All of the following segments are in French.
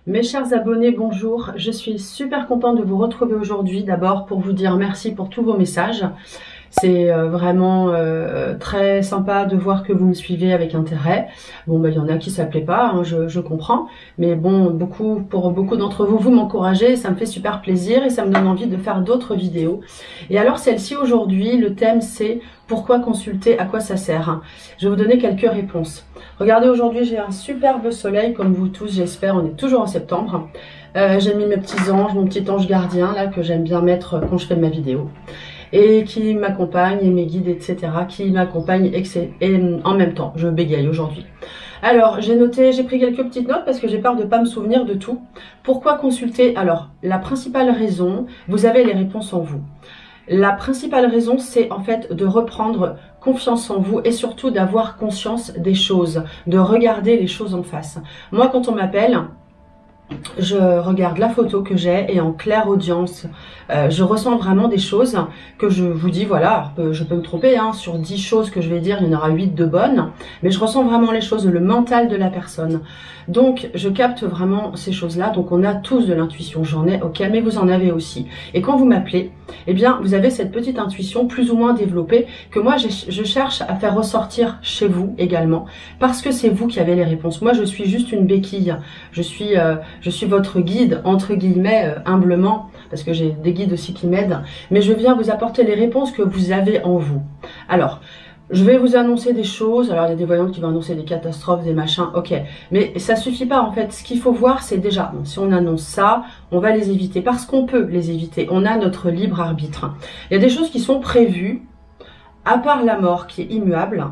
Mes chers abonnés, bonjour. Je suis super contente de vous retrouver aujourd'hui. D'abord pour vous dire merci pour tous vos messages. C'est vraiment très sympa de voir que vous me suivez avec intérêt. Bon, il y en a qui s'appelaient pas, hein, je comprends. Mais bon, pour beaucoup d'entre vous, vous m'encouragez. Ça me fait super plaisir et ça me donne envie de faire d'autres vidéos. Et alors celle-ci aujourd'hui, le thème c'est pourquoi consulter, à quoi ça sert. Je vais vous donner quelques réponses. Regardez, aujourd'hui j'ai un superbe soleil comme vous tous, j'espère. On est toujours en septembre. J'ai mis mes petits anges, mon petit ange gardien là que j'aime bien mettre quand je fais ma vidéo. Et qui m'accompagne, et mes guides, etc. qui m'accompagnent et en même temps, je bégaye aujourd'hui. Alors, j'ai pris quelques petites notes parce que j'ai peur de ne pas me souvenir de tout. Pourquoi consulter? Alors, la principale raison, vous avez les réponses en vous. La principale raison, c'est en fait de reprendre confiance en vous et surtout d'avoir conscience des choses, de regarder les choses en face. Moi, quand on m'appelle, je regarde la photo que j'ai et en claire audience, je ressens vraiment des choses que je vous dis, voilà, je peux me tromper, hein, sur 10 choses que je vais dire, il y en aura 8 de bonnes, mais je ressens vraiment les choses, le mental de la personne. Donc, je capte vraiment ces choses-là. Donc, on a tous de l'intuition, j'en ai, ok, mais vous en avez aussi. Et quand vous m'appelez, eh bien, vous avez cette petite intuition plus ou moins développée que moi, je cherche à faire ressortir chez vous également, parce que c'est vous qui avez les réponses. Moi, je suis juste une béquille. Je suis votre guide, entre guillemets, humblement, parce que j'ai des guides aussi qui m'aident, mais je viens vous apporter les réponses que vous avez en vous. Alors, je vais vous annoncer des choses. Alors, il y a des voyantes qui vont annoncer des catastrophes, des machins, ok. Mais ça suffit pas, en fait. Ce qu'il faut voir, c'est déjà, bon, si on annonce ça, on va les éviter. Parce qu'on peut les éviter. On a notre libre arbitre. Il y a des choses qui sont prévues, à part la mort, qui est immuable,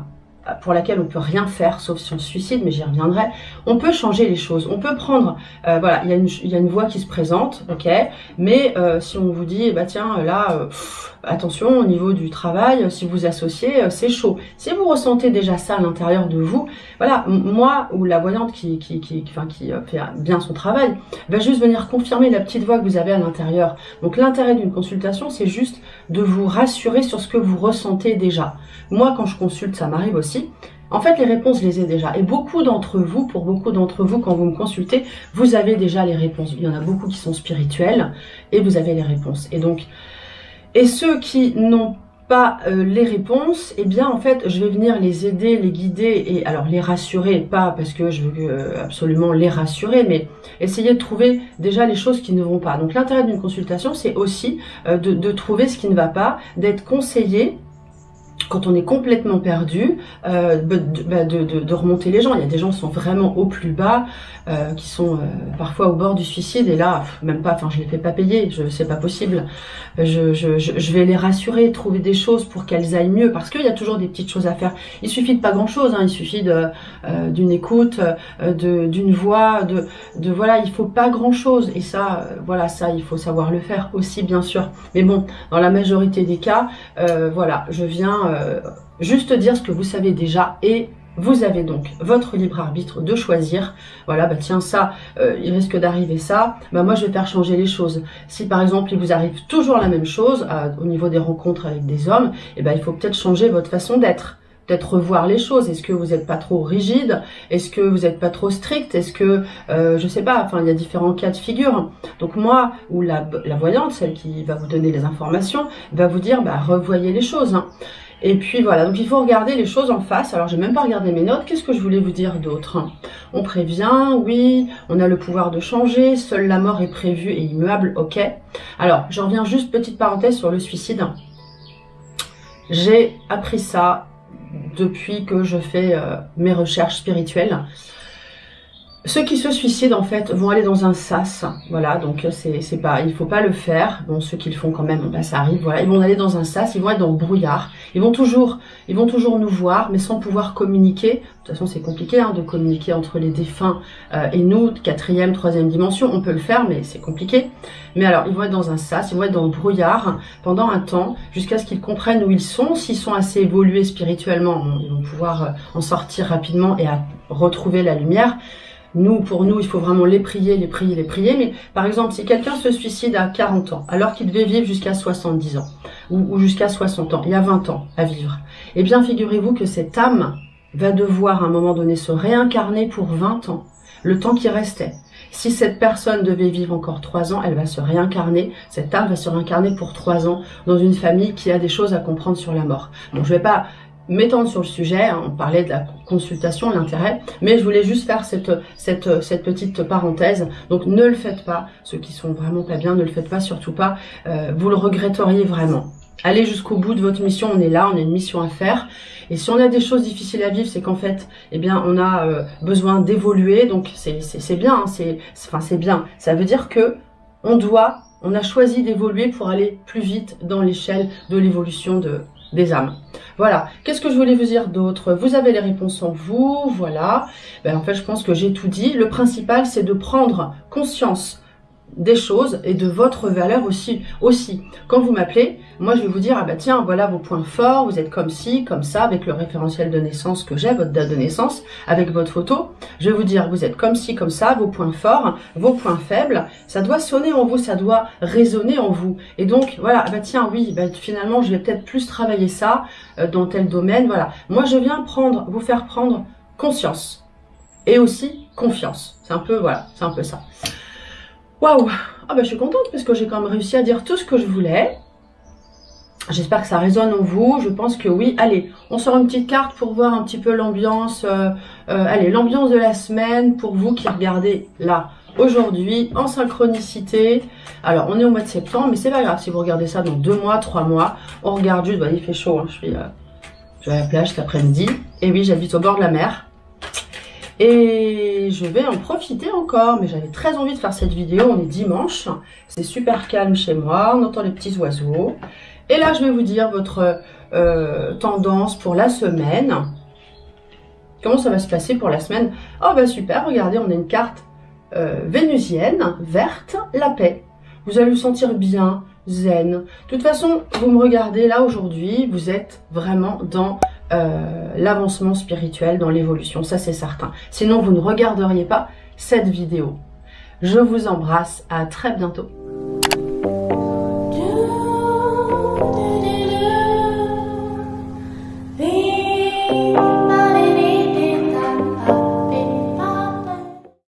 pour laquelle on peut rien faire, sauf si on se suicide, mais j'y reviendrai. On peut changer les choses. On peut prendre, voilà, il y a une voie qui se présente, ok. Mais si on vous dit, bah tiens, là, attention au niveau du travail, si vous associez, c'est chaud. Si vous ressentez déjà ça à l'intérieur de vous, voilà, moi ou la voyante qui fait bien son travail, va juste venir confirmer la petite voix que vous avez à l'intérieur. Donc l'intérêt d'une consultation, c'est juste de vous rassurer sur ce que vous ressentez déjà. Moi, quand je consulte, ça m'arrive aussi. En fait, les réponses, je les ai déjà. Et beaucoup d'entre vous, pour beaucoup d'entre vous, quand vous me consultez, vous avez déjà les réponses. Il y en a beaucoup qui sont spirituels et vous avez les réponses. Et donc, et ceux qui n'ont pas les réponses, eh bien, en fait, je vais venir les aider, les guider et alors les rassurer, pas parce que je veux absolument les rassurer, mais essayer de trouver déjà les choses qui ne vont pas. Donc, l'intérêt d'une consultation, c'est aussi de trouver ce qui ne va pas, d'être conseillé. Quand on est complètement perdu, de remonter les gens. Il y a des gens qui sont vraiment au plus bas, qui sont parfois au bord du suicide, et là, même pas, enfin je les fais pas payer, c'est pas possible. Je vais les rassurer, trouver des choses pour qu'elles aillent mieux, parce qu'il y a toujours des petites choses à faire. Il suffit de pas grand chose, hein, il suffit d'une écoute, d'une voix, voilà, il faut pas grand chose, et ça, voilà, ça il faut savoir le faire aussi, bien sûr. Mais bon, dans la majorité des cas, voilà, je viens juste dire ce que vous savez déjà et vous avez donc votre libre arbitre de choisir. Voilà, bah tiens, ça, il risque d'arriver ça, bah moi je vais faire changer les choses. Si par exemple il vous arrive toujours la même chose au niveau des rencontres avec des hommes, et ben il faut peut-être changer votre façon d'être. Peut-être revoir les choses. Est-ce que vous n'êtes pas trop rigide? Est-ce que vous n'êtes pas trop strict? Est-ce que, je sais pas, enfin il y a différents cas de figure. Donc moi, ou la voyante, celle qui va vous donner les informations, va vous dire, bah revoyez les choses. Hein. Et puis voilà, donc il faut regarder les choses en face. Alors j'ai même pas regardé mes notes, qu'est-ce que je voulais vous dire d'autre? On prévient, oui, on a le pouvoir de changer, seule la mort est prévue et immuable, ok. Alors, j'en reviens juste, petite parenthèse sur le suicide. J'ai appris ça depuis que je fais mes recherches spirituelles. Ceux qui se suicident en fait vont aller dans un sas, voilà, donc c'est pas, il faut pas le faire. Bon, ceux qui le font quand même, bah, ça arrive, voilà, ils vont aller dans un sas, ils vont être dans le brouillard, ils vont toujours nous voir, mais sans pouvoir communiquer. De toute façon, c'est compliqué hein, de communiquer entre les défunts et nous, 4e, 3e dimension. On peut le faire, mais c'est compliqué. Mais alors, ils vont être dans un sas, ils vont être dans le brouillard pendant un temps, jusqu'à ce qu'ils comprennent où ils sont. S'ils sont assez évolués spirituellement, ils vont pouvoir en sortir rapidement et à retrouver la lumière. Pour nous, il faut vraiment les prier. Mais par exemple, si quelqu'un se suicide à 40 ans, alors qu'il devait vivre jusqu'à 70 ans, ou jusqu'à 60 ans, il y a 20 ans à vivre, eh bien, figurez-vous que cette âme va devoir à un moment donné se réincarner pour 20 ans, le temps qui restait. Si cette personne devait vivre encore 3 ans, elle va se réincarner, cette âme va se réincarner pour 3 ans dans une famille qui a des choses à comprendre sur la mort. Bon, je vais pas m'étendre sur le sujet, hein, on parlait de la consultation, l'intérêt, mais je voulais juste faire cette petite parenthèse. Donc ne le faites pas, ceux qui sont vraiment pas bien, ne le faites pas, surtout pas, vous le regretteriez vraiment. Allez jusqu'au bout de votre mission, on est là, on a une mission à faire. Et si on a des choses difficiles à vivre, c'est qu'en fait, eh bien, on a besoin d'évoluer. Donc c'est bien, hein, c'est bien. Ça veut dire que on a choisi d'évoluer pour aller plus vite dans l'échelle de l'évolution des âmes. Voilà. Qu'est-ce que je voulais vous dire d'autre? Vous avez les réponses en vous, voilà. Ben, en fait, je pense que j'ai tout dit. Le principal, c'est de prendre conscience des choses et de votre valeur aussi. Quand vous m'appelez, moi je vais vous dire, ah bah tiens, voilà vos points forts, vous êtes comme ci, comme ça, avec le référentiel de naissance que j'ai, votre date de naissance, avec votre photo. Je vais vous dire, vous êtes comme ci, comme ça, vos points forts, vos points faibles, ça doit sonner en vous, ça doit résonner en vous. Et donc, voilà, ah bah tiens, oui, bah, finalement, je vais peut-être plus travailler ça dans tel domaine, voilà. Moi, je viens vous faire prendre conscience et aussi confiance. C'est un peu, voilà, c'est un peu ça. Waouh! Ah bah je suis contente parce que j'ai quand même réussi à dire tout ce que je voulais. J'espère que ça résonne en vous. Je pense que oui. Allez, on sort une petite carte pour voir un petit peu l'ambiance. Allez, l'ambiance de la semaine pour vous qui regardez là aujourd'hui en synchronicité. Alors, on est au mois de septembre, mais c'est pas grave si vous regardez ça dans 2 mois, 3 mois. On regarde juste, bah, il fait chaud. Hein, je suis à la plage cet après-midi. Et oui, j'habite au bord de la mer. Et je vais en profiter encore, mais j'avais très envie de faire cette vidéo. On est dimanche, c'est super calme chez moi, on entend les petits oiseaux. Et là, je vais vous dire votre tendance pour la semaine. Comment ça va se passer pour la semaine? Oh bah super, regardez, on a une carte vénusienne, verte, la paix. Vous allez vous sentir bien, zen. De toute façon, vous me regardez là aujourd'hui, vous êtes vraiment dans l'avancement spirituel, dans l'évolution, ça c'est certain. Sinon, vous ne regarderiez pas cette vidéo. Je vous embrasse, à très bientôt.